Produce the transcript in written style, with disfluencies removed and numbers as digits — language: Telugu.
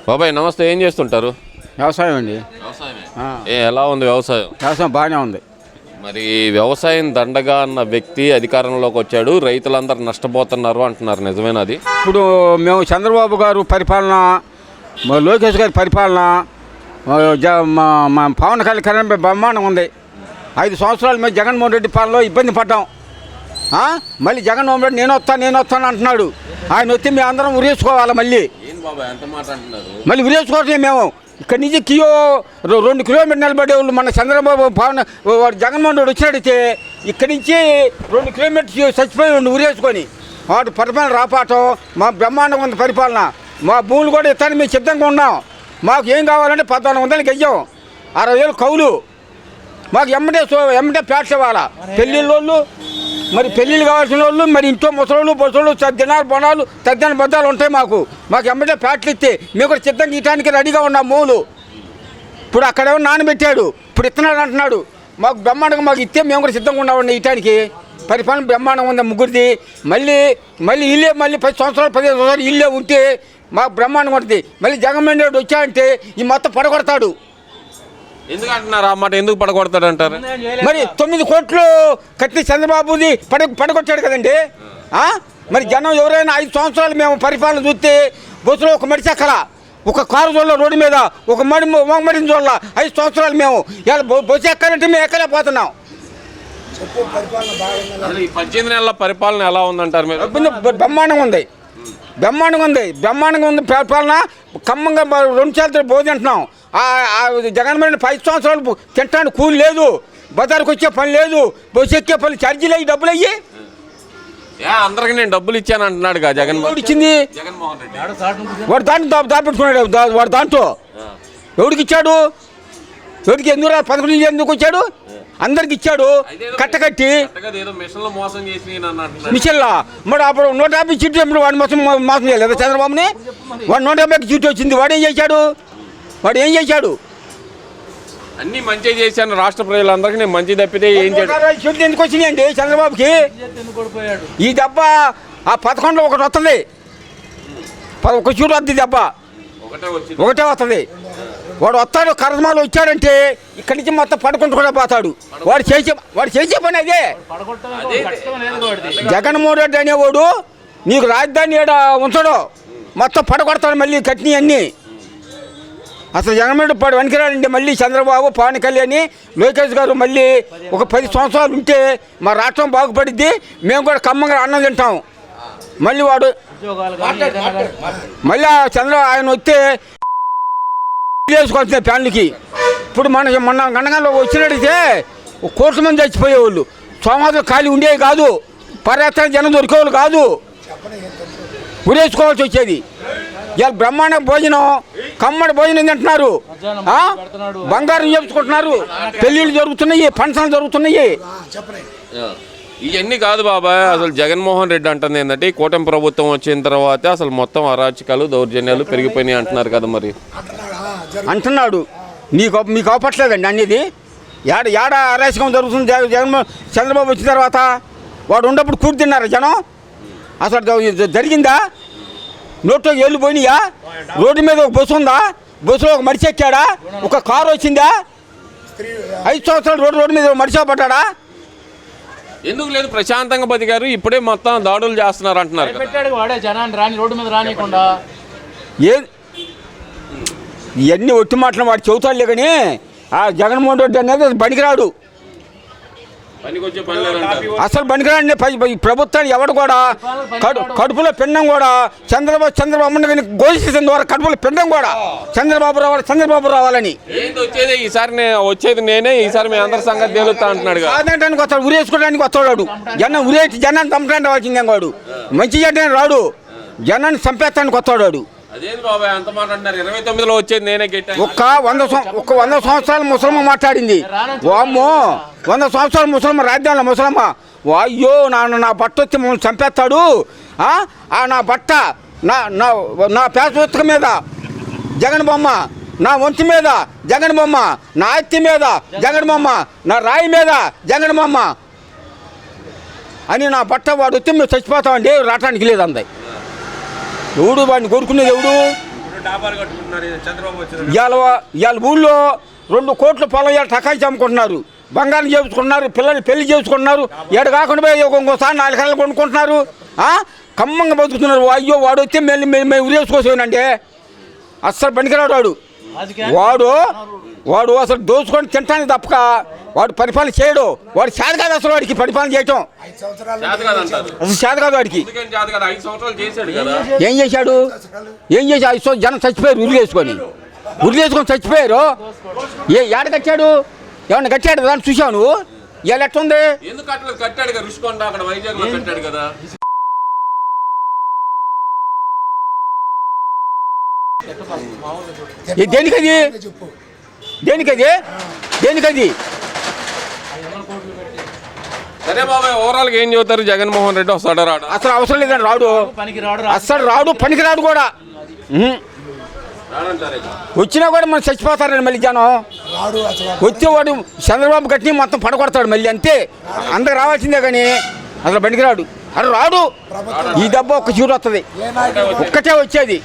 బాబాయ్ నమస్తే, ఏం చేస్తుంటారు? వ్యవసాయం అండి. ఎలా ఉంది వ్యవసాయం? వ్యవసాయం బాగానే ఉంది. మరి వ్యవసాయం దండగా అన్న వ్యక్తి అధికారంలోకి వచ్చాడు, రైతులందరూ నష్టపోతున్నారు అంటున్నారు, నిజమేనా అది? ఇప్పుడు మేము చంద్రబాబు గారు పరిపాలన, లోకేష్ గారి పరిపాలన, మా పవన్ కళ్యాణ్ బ్రహ్మాండం ఉంది. 5 సంవత్సరాల మీద జగన్మోహన్ రెడ్డి పాలనలో ఇబ్బంది పడ్డాం. మళ్ళీ జగన్మోహన్ రెడ్డి నేను వస్తాను అంటున్నాడు. ఆయన వచ్చి మేము అందరం ఉరేసుకోవాలి. మళ్ళీ ఉరేసుకోవట్లేదు మేము. ఇక్కడి నుంచి కియో 2 కిలోమీటర్లు నిలబడే వాళ్ళు మన చంద్రబాబు జగన్మోహన్ రెడ్డి వచ్చినట్టయితే ఇక్కడి నుంచి 2 కిలోమీటర్స్ చచ్చిపోయి ఉరేసుకొని వాటి పరిపాలన రాపాటం. మా బ్రహ్మాండంగా ఉంది పరిపాలన. మా భూములు కూడా ఇస్తాను మేము సిద్ధంగా ఉన్నాం. మాకు ఏం కావాలంటే 1400 గెయ్యం, 60,000 కౌలు. మాకు ఎమ్మటే ప్యాట్స్ ఇవ్వాలా. పెళ్ళిళ్ళు మరి పెళ్ళిళ్ళు కావాల్సిన వాళ్ళు, మరి ఇంట్లో ముసలోళ్ళు బొసలు దినాలు బొనాలు తద్దిన బద్దాలు ఉంటాయి. మాకు ఎమ్మటే ప్యాట్లు ఇస్తే మేము కూడా సిద్ధంగా ఇవ్వడానికి రెడీగా ఉన్నాం. మూలు ఇప్పుడు అక్కడేమో నానబెట్టాడు, ఇప్పుడు ఇస్తున్నాడు అంటున్నాడు. మాకు బ్రహ్మాండంగా మాకు ఇస్తే మేము కూడా సిద్ధంగా ఉన్నామండి ఇవ్వడానికి. పరిపాలన బ్రహ్మాండంగా ఉంది ముగ్గురిది. మళ్ళీ ఇల్లే 10 సంవత్సరాలు 15 సంవత్సరాలు ఇల్లే ఉంటే మాకు బ్రహ్మాండంగా ఉంటుంది. మళ్ళీ జగన్మోహన్ రెడ్డి వచ్చాడంటే ఈ మొత్తం పడగొడతాడు. ఎందుకు అంటున్నారు ఆ మాట? ఎందుకు పడగొడతాడు అంటారు? మరి 9 కోట్లు కట్టి చంద్రబాబుది పడగొట్టాడు కదండి. మరి జనం ఎవరైనా 5 సంవత్సరాలు మేము పరిపాలన చూస్తే బస్సులో ఒక మడిచి ఎక్కల, ఒక కారు చూడాల, రోడ్డు మీద ఒక మడిని చూడాల. 5 సంవత్సరాలు మేము ఇలా బస్సు ఎక్కాలంటే మేము ఎక్కలేకపోతున్నాం. 18 నెలల పరిపాలన ఎలా ఉందంటారు మీరు? బ్రహ్మాండంగా ఉంది. పరిపాలన ఖమ్మంగా 2 చేతులు భోజనం తింటున్నాం. జగన్మోహన్ 5 సంవత్సరాలు తింటానికి కూలి లేదు, బజార్కి వచ్చే పని లేదు, బస్సు ఎక్కే పని, ఛార్జీలు అయ్యి డబ్బులు అయ్యి. అందరికి నేను డబ్బులు ఇచ్చాను అంటున్నాడు జగన్మోహన్ ఇచ్చింది. వాడు దాంట్లో దాపెట్టుకున్నాడు. వాడు దాంట్లో ఎవరికి ఇచ్చాడు? ఎవరికి ఎందుకు 11 ఎందుకు వచ్చాడు? అందరికి ఇచ్చాడు కట్టకట్టి మిషన్లా. మరి అప్పుడు 150 సీట్లు ఎప్పుడు వాడి మోసం చేయలేదు చంద్రబాబుని. వాడు 150 సీట్లు వచ్చింది. వాడు ఏం చేశాడు? అన్ని మంచి చేశాను. రాష్ట్ర ప్రజలందరికీ నేను మంచి తప్పితే ఏం సీట్లు ఎందుకు వచ్చినాయండి చంద్రబాబుకి? ఈ దెబ్బ ఆ 11లో ఒకటి వస్తుంది. ఒక సీటు వస్తుంది దెబ్బ, ఒకటే వస్తుంది. వాడు వస్తాడు, కర్మాలు వచ్చాడంటే ఇక్కడి నుంచి మొత్తం పడుకుంటూ కూడా పోతాడు. వాడు చేసే పని అదే. జగన్మోహన్ రెడ్డి అనేవాడు నీకు రాజధాని ఏడ ఉంచడు, మొత్తం పడగొడతాడు మళ్ళీ కట్ని అన్నీ. అసలు జగన్మోహన్ రెడ్డి వనికిరాడంటే మళ్ళీ చంద్రబాబు, పవన్ కళ్యాణ్, లోకేష్ గారు మళ్ళీ ఒక 10 సంవత్సరాలు ఉంటే మా రాష్ట్రం బాగుపడిద్ది. మేము కూడా ఖమ్మంగా అన్నం తింటాం. మళ్ళీ వాడు మళ్ళీ ఆయన వస్తే వేసుకొచ్చిన ఫ్యామిలీకి. ఇప్పుడు మొన్న గండగంలో వచ్చినట్టయితే 1 కోట్ల మంది చచ్చిపోయేవాళ్ళు. సోమవారం ఖాళీ ఉండేవి కాదు, పర్యాటన జనం దొరికేవాళ్ళు కాదు, ఉరేసుకోవాల్సి వచ్చేది. ఇవాళ బ్రహ్మాండ భోజనం, కమ్మడి భోజనం తింటున్నారు, బంగారం చేపించుకుంటున్నారు, పెళ్ళిళ్ళు జరుగుతున్నాయి, ఫంక్షన్లు జరుగుతున్నాయి. ఇవన్నీ కాదు బాబాయ్, అసలు జగన్మోహన్ రెడ్డి అంటుంది ఏంటంటే కూటమి ప్రభుత్వం వచ్చిన తర్వాత అసలు మొత్తం అరాచకాలు, దౌర్జన్యాలు పెరిగిపోయినాయి అంటున్నారు కదా. మరి అంటున్నాడు, మీకు అవపట్లేదండి అనేది. ఏడ అరాచకం జరుగుతుంది. చంద్రబాబు వచ్చిన తర్వాత వాడు ఉన్నప్పుడు కూడి తిన్నారు జనం. అసలు జరిగిందా? నోట్లో ఏళ్ళు పోయినాయా? రోడ్డు మీద ఒక బస్సు ఉందా? బస్సులో ఒక మనిషి ఎక్కాడా? ఒక కారు వచ్చిందా? 5 సంవత్సరాలు రోడ్డు మీద మనిషి పడ్డాడా? ఎందుకు లేదు? ప్రశాంతంగా బతికారు. ఇప్పుడే మొత్తం దాడులు చేస్తున్నారు అంటున్నారు. ఇవన్నీ ఒట్టి మాటలు వాడు చెబుతాడులే. కానీ ఆ జగన్మోహన్ రెడ్డి అనేది పనికిరాడు, అసలు పనికిరాడు. ప్రభుత్వాన్ని ఎవడు కూడా కడుపులో పిండం కూడా చంద్రబాబు ఘోషించిన ద్వారా కడుపులో పిండం కూడా చంద్రబాబు రావాలని. వచ్చేది నేనే, ఈసారి మీ అందరి సంగతి తేలుతా అంటున్నాడు. కాదంటానికి వస్తాడు, ఉరేసుకోవడానికి వస్తాడు. జనాన్ని చంపడానికి రావాల్సిందే వాడు. మంచి చేయడానికి రాడు, జనాన్ని చంపేస్తానికి వస్తాడు వాడు. ఒక్క 100 సంవత్సరాల ముసలమ్మ మాట్లాడింది. వామ్మో, 100 సంవత్సరాల ముసలమ్మ, రాజ్యాంగంలో ముసలమ్మ. అయ్యో నా బట్ట వచ్చి మమ్మల్ని చంపేస్తాడు. నా బట్ట నా పేస పుస్తకం మీద జగన్ బొమ్మ, నా ఒంటి మీద జగన్ బొమ్మ, నా అత్తి మీద జగన్ బొమ్మ, నా రాయి మీద జగన్ బొమ్మ అని నా బట్ట వాడు వచ్చి మేము చచ్చిపోతామండి, రావటానికి లేదు అంది. ఎవడు వాడిని కోరుకునేది? ఎవడు ఇవాళ ఊళ్ళో 2 కోట్ల పొలం ఇవాళ టకాయి అమ్ముకుంటున్నారు, బంగారం చేసుకుంటున్నారు, పిల్లలు పెళ్లి చేసుకుంటున్నారు, ఏడు కాకుండా పోయి ఇంకోసారి 4 కళ్ళు కొనుక్కుంటున్నారు, కమ్మంగా బతుకుతున్నారు. అయ్యో వాడు వచ్చి మేము ఉరేసుకోసానండి, అస్సలు పనికిరాడు వాడు అసలు దోచుకొని తింటానికి తప్పక వాడు పరిపాలన చేయడు. వాడు చేత కాదు అసలు, వాడికి పరిపాలన చేయటం అసలు చేత కాదు వాడికి. ఏం చేశాడు 5 సంవత్సరాలు జనం చచ్చిపోయారు, ఉరిలేసుకొని చచ్చిపోయారు. ఏడ కట్టాడు, ఏమన్నా కట్టాడు దాన్ని చూసావు నువ్వు? ఇవాళ ఎట్టుంది? దేనికది సరే బాబాయ్, ఓవరాల్ ఏం చెబుతారు? జగన్మోహన్ రెడ్డి వస్తాడా రాడు? అసలు అవసరం లేదండి, అసలు రాడు, పనికిరాడు కూడా. వచ్చినా కూడా మనం చచ్చిపోతారండి మళ్ళీ జనం. వచ్చేవాడు చంద్రబాబు గట్టిని మొత్తం పడగొడతాడు మళ్ళీ, అంతే. అందరికి రావాల్సిందే కానీ అసలు పనికిరాడు. రాడు. ఈ దెబ్బ ఒక్క చీరు వస్తుంది, ఒక్కటే వచ్చేది.